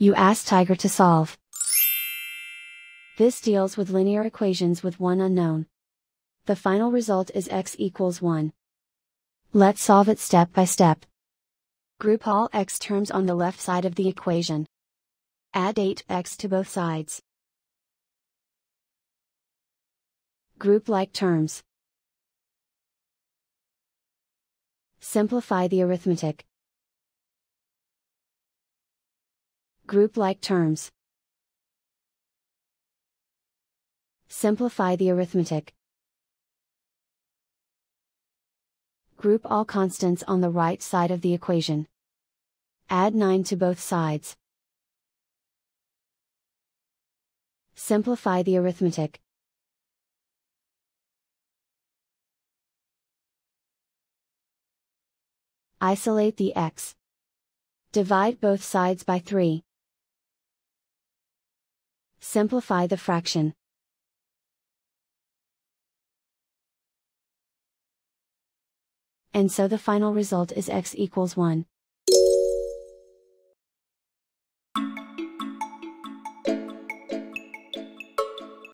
You ask Tiger to solve. This deals with linear equations with one unknown. The final result is x equals 1. Let's solve it step by step. Group all x terms on the left side of the equation. Add 8x to both sides. Group like terms. Simplify the arithmetic. Group like terms. Simplify the arithmetic. Group all constants on the right side of the equation. Add 9 to both sides. Simplify the arithmetic. Isolate the x. Divide both sides by 3. Simplify the fraction. And so the final result is x equals 1.